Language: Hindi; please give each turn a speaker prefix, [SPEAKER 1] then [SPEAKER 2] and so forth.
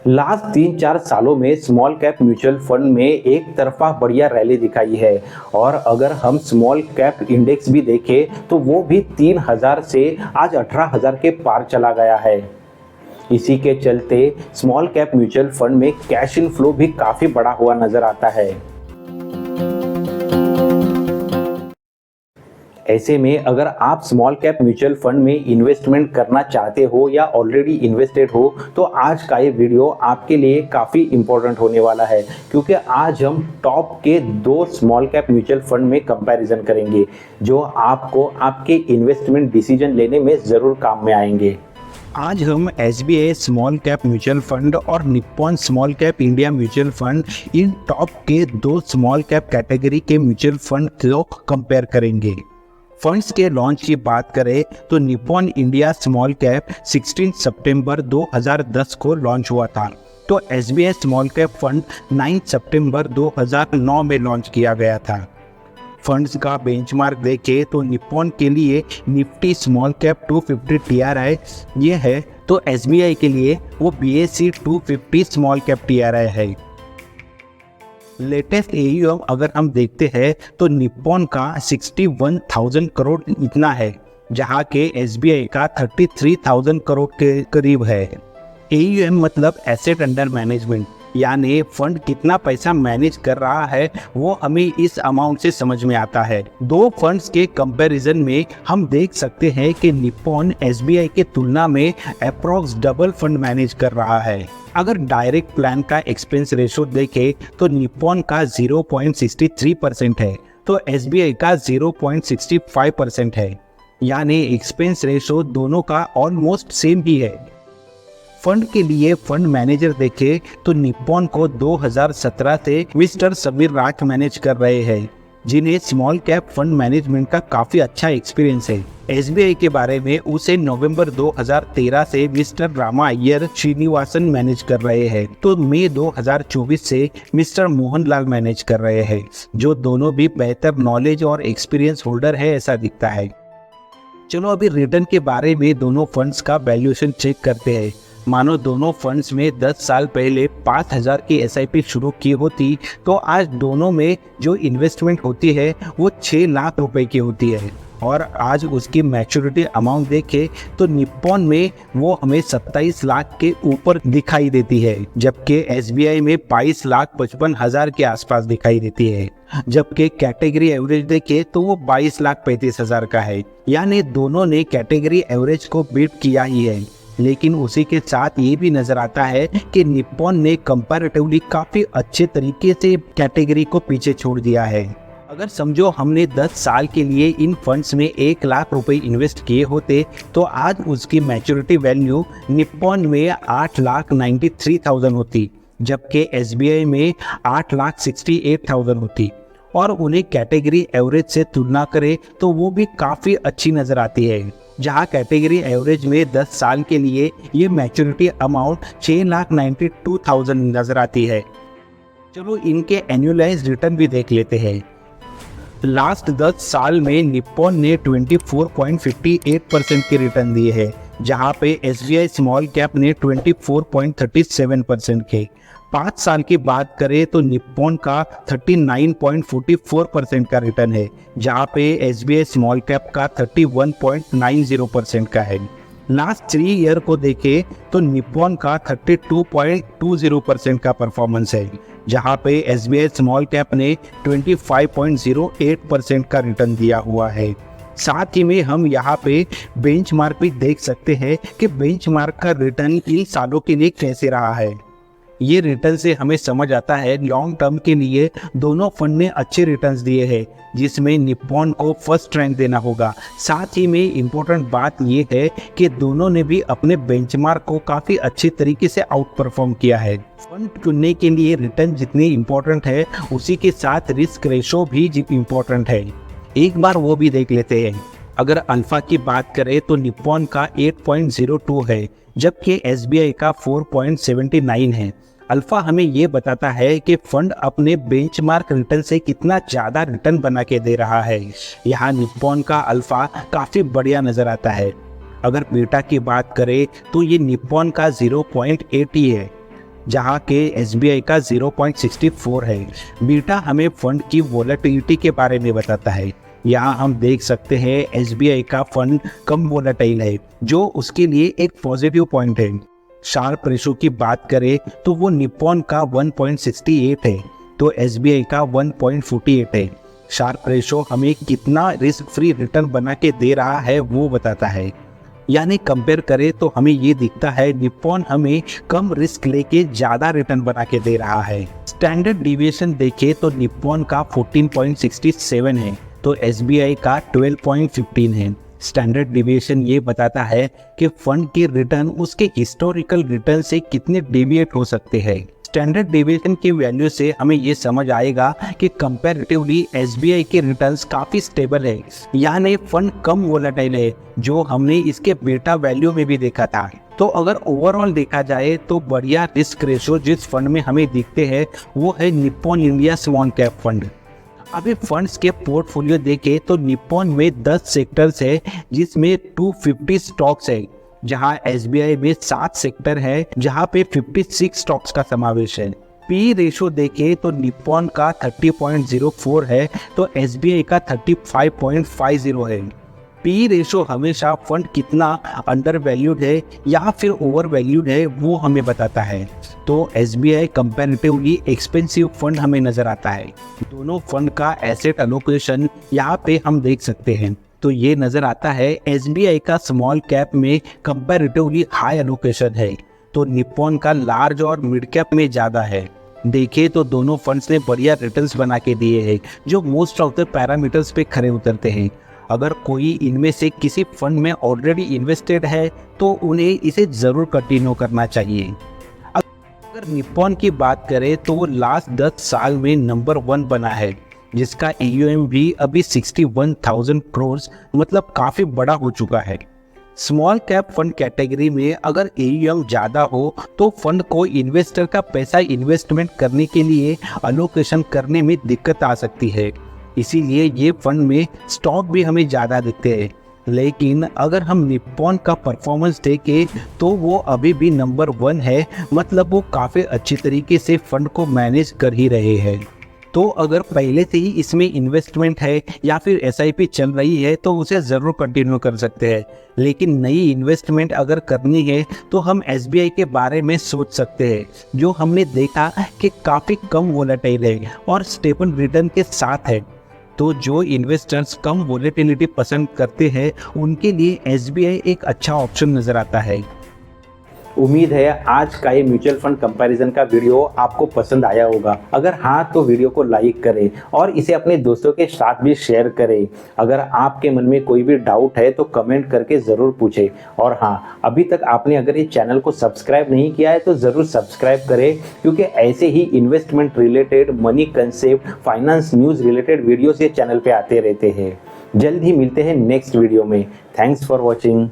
[SPEAKER 1] लास्ट 3-4 सालों में स्मॉल कैप म्यूचुअल फंड में एक तरफा बढ़िया रैली दिखाई है। और अगर हम स्मॉल कैप इंडेक्स भी देखें तो वो भी 3000 से आज 18000 के पार चला गया है। इसी के चलते स्मॉल कैप म्यूचुअल फंड में कैश इन फ्लो भी काफी बड़ा हुआ नजर आता है। ऐसे में अगर आप स्मॉल कैप म्यूचुअल फंड में इन्वेस्टमेंट करना चाहते हो या ऑलरेडी इन्वेस्टेड हो तो आज का ये वीडियो आपके लिए काफ़ी इम्पोर्टेंट होने वाला है, क्योंकि आज हम टॉप के 2 स्मॉल कैप म्यूचुअल फंड में कंपैरिजन करेंगे जो आपको आपके इन्वेस्टमेंट डिसीजन लेने में ज़रूर काम में आएंगे।
[SPEAKER 2] आज हम SBI small cap mutual fund और Nippon small cap India mutual fund इन टॉप के 2 स्मॉल कैप कैटेगरी के म्यूचुअल फंड को कंपेयर करेंगे। फंड्स के लॉन्च की बात करें तो निप्पॉन इंडिया स्मॉल कैप 16 सितंबर 2010 को लॉन्च हुआ था, तो SBI स्मॉल कैप फंड 9 सितंबर 2009 में लॉन्च किया गया था। फंड्स का बेंचमार्क देखें तो निप्पॉन के लिए निफ्टी स्मॉल कैप 250 TRI ये है, तो SBI के लिए वो BSE 250 स्मॉल कैप TRI है। लेटेस्ट AUM अगर हम देखते हैं तो निप्पॉन का 61,000 करोड़ इतना है, जहां के SBI का 33,000 करोड़ के करीब है। AUM मतलब एसेट अंडर मैनेजमेंट, यानी फंड कितना पैसा मैनेज कर रहा है वो हमें इस अमाउंट से समझ में आता है। 2 फंड्स के कंपैरिजन में हम देख सकते हैं कि निप्पॉन SBI के तुलना में अप्रॉक्स डबल फंड मैनेज कर रहा है। अगर डायरेक्ट प्लान का एक्सपेंस रेशो देखें तो निप्पॉन का 0.63% है, तो SBI का 0.65% है, यानी एक्सपेंस रेशो दोनों का ऑलमोस्ट सेम ही है। फंड के लिए फंड मैनेजर देखें तो निप्पॉन को 2017 से मिस्टर समीर राठ मैनेज कर रहे हैं, जिन्हें स्मॉल कैप फंड मैनेजमेंट का काफ़ी अच्छा एक्सपीरियंस है। SBI के बारे में उसे नवंबर 2013 से मिस्टर रामा अय्यर श्रीनिवासन मैनेज कर रहे हैं, तो मई 2024 से मिस्टर मोहनलाल मैनेज कर रहे हैं, जो दोनों भी बेहतर नॉलेज और एक्सपीरियंस होल्डर है ऐसा दिखता है। चलो अभी रिटर्न के बारे में दोनों फंड्स का वैल्यूएशन चेक करते हैं। मानो दोनों फंड्स में 10 साल पहले 5000 की SIP शुरू की होती तो आज दोनों में जो इन्वेस्टमेंट होती है वो 6 लाख रुपए की होती है, और आज उसकी मैच्योरिटी अमाउंट देखें तो निप्पॉन में वो हमें 27 लाख के ऊपर दिखाई देती है, जबकि SBI में 22,55,000 के आसपास दिखाई देती है। जबकि कैटेगरी एवरेज देखें तो वो 22,35,000 का है, यानी दोनों ने कैटेगरी एवरेज को बीट किया ही है। लेकिन उसी के साथ ये भी नजर आता है कि निप्पॉन ने कंपैरेटिवली काफ़ी अच्छे तरीके से कैटेगरी को पीछे छोड़ दिया है। अगर समझो हमने 10 साल के लिए इन फंड्स में 1 लाख रुपए इन्वेस्ट किए होते तो आज उसकी मैच्योरिटी वैल्यू निप्पॉन में 8,93,000 होती, जबकि SBI में 8,68,000 होती। और उन्हें कैटेगरी एवरेज से तुलना करें तो वो भी काफ़ी अच्छी नज़र आती है, जहां कैटेगरी एवरेज में 10 साल के लिए ये मैच्योरिटी अमाउंट 6,92,000 नज़र आती है। चलो इनके एनुअलाइज रिटर्न भी देख लेते हैं। लास्ट 10 साल में निप्पॉन ने 24.58% के रिटर्न दिए हैं, जहां पे SBI स्मॉल कैप ने 24.37% के। 5 साल की बात करें तो निप्पॉन का 39.44% का रिटर्न है, जहां पे SBI स्मॉल कैप का 31.90% का है। लास्ट 3 ईयर को देखें तो निप्पॉन का 32.20% का परफॉर्मेंस है, जहां पे SBI स्मॉल कैप ने 25.08% का रिटर्न दिया हुआ है। साथ ही में हम यहाँ पे बेंचमार्क भी देख सकते हैं कि बेंचमार्क का रिटर्न इन सालों के लिए कैसे रहा है। ये रिटर्न से हमें समझ आता है लॉन्ग टर्म के लिए दोनों फंड ने अच्छे रिटर्न्स दिए हैं, जिसमें निप्पॉन को फर्स्ट रैंक देना होगा। साथ ही में इम्पोर्टेंट बात ये है कि दोनों ने भी अपने बेंचमार्क को काफ़ी अच्छे तरीके से आउट परफॉर्म किया है। फंड चुनने के लिए रिटर्न जितनी इम्पोर्टेंट है उसी के साथ रिस्क रेशो भी इम्पोर्टेंट है। एक बार वो भी देख लेते हैं। अगर अल्फा की बात करें तो निप्पॉन का 8.02 है, जबकि SBI का 4.79 है। अल्फा हमें ये बताता है कि फंड अपने बेंचमार्क रिटर्न से कितना ज़्यादा रिटर्न बना के दे रहा है। यहाँ निप्पॉन का अल्फा काफ़ी बढ़िया नज़र आता है। अगर बीटा की बात करें तो ये निप्पॉन का 0.80 है, जहाँ के SBI का 0.64 है। बीटा हमें फंड की वोलेटिलिटी के बारे में बताता है। यहाँ हम देख सकते हैं SBI का फंड कम वोलेटाइल है, जो उसके लिए एक पॉजिटिव पॉइंट है। शार्प रेशो की बात करें तो वो निप्पॉन का 1.68 है, तो SBI का 1.48 है। शार्प रेशो हमें कितना रिस्क फ्री रिटर्न बना के दे रहा है वो बताता है। यानी कंपेयर करें तो हमें ये दिखता है निप्पॉन हमें कम रिस्क लेके ज़्यादा रिटर्न बना के दे रहा है। स्टैंडर्ड डिविएशन देखें तो निप्पॉन का 14.67 है, तो SBI का 12.15 है। स्टैंडर्ड डिविएशन ये बताता है कि फंड के रिटर्न उसके हिस्टोरिकल रिटर्न से कितने डेविएट हो सकते हैं। स्टैंडर्ड डिविएशन की वैल्यू से हमें ये समझ आएगा कि कंपैरेटिवली SBI के रिटर्न्स काफ़ी स्टेबल है, यानी फंड कम वोलेटाइल है, जो हमने इसके बीटा वैल्यू में भी देखा था। तो अगर ओवरऑल देखा जाए तो बढ़िया रिस्क रेशो जिस फंड में हमें दिखते हैं वो है Nippon India small cap fund. अभी फंड्स के पोर्टफोलियो देखें तो निप्पॉन में 10 सेक्टर्स है, जिसमें 250 स्टॉक्स है, जहां SBI में 7 सेक्टर है, जहां पे 56 स्टॉक्स का समावेश है। पी रेशो देखें तो निप्पॉन का 30.04 है, तो SBI का 35.50 है। पी रेशो हमेशा फंड कितना अंडर वैल्यूड है या फिर ओवर वैल्यूड है वो हमें बताता है। तो SBI कंपैरेटिवली एक्सपेंसिव फंड हमें नज़र आता है। दोनों फंड का एसेट एलोकेशन यहाँ पे हम देख सकते हैं, तो ये नज़र आता है SBI का स्मॉल कैप में कंपैरेटिवली हाई एलोकेशन है, तो निप्पॉन का लार्ज और मिड कैप में ज़्यादा है। देखें तो दोनों फंड्स ने बढ़िया रिटर्न्स बना के दिए हैं, जो मोस्ट ऑफ द पैरामीटर्स पे खरे उतरते हैं। अगर कोई इनमें से किसी फंड में ऑलरेडी इन्वेस्टेड है तो उन्हें इसे ज़रूर कंटिन्यू करना चाहिए। अगर निप्पॉन की बात करें तो वो लास्ट 10 साल में नंबर 1 बना है, जिसका AUM भी अभी 61,000 करोड़ मतलब काफ़ी बड़ा हो चुका है। स्मॉल कैप फंड कैटेगरी में अगर AUM ज़्यादा हो तो फंड को इन्वेस्टर का पैसा इन्वेस्टमेंट करने के लिए अलोकेशन करने में दिक्कत आ सकती है, इसीलिए ये फंड में स्टॉक भी हमें ज़्यादा दिखते हैं। लेकिन अगर हम निप्पॉन का परफॉर्मेंस देखें तो वो अभी भी नंबर 1 है, मतलब वो काफ़ी अच्छी तरीके से फंड को मैनेज कर ही रहे हैं। तो अगर पहले से ही इसमें इन्वेस्टमेंट है या फिर SIP चल रही है तो उसे ज़रूर कंटिन्यू कर सकते हैं, लेकिन नई इन्वेस्टमेंट अगर करनी है तो हम SBI के बारे में सोच सकते हैं, जो हमने देखा कि काफ़ी कम वोलेटाइल है और स्टेबल रिटर्न के साथ है। तो जो इन्वेस्टर्स कम वोलेटिलिटी पसंद करते हैं उनके लिए SBI एक अच्छा ऑप्शन नज़र आता है।
[SPEAKER 1] उम्मीद है आज का ये म्यूचुअल फंड कंपैरिजन का वीडियो आपको पसंद आया होगा। अगर हाँ तो वीडियो को लाइक करें और इसे अपने दोस्तों के साथ भी शेयर करें। अगर आपके मन में कोई भी डाउट है तो कमेंट करके ज़रूर पूछें। और हाँ, अभी तक आपने अगर ये चैनल को सब्सक्राइब नहीं किया है तो ज़रूर सब्सक्राइब करें, क्योंकि ऐसे ही investment related, money concept, finance news related videos ये चैनल पे आते रहते हैं। जल्द ही मिलते हैं नेक्स्ट वीडियो में। Thanks for watching.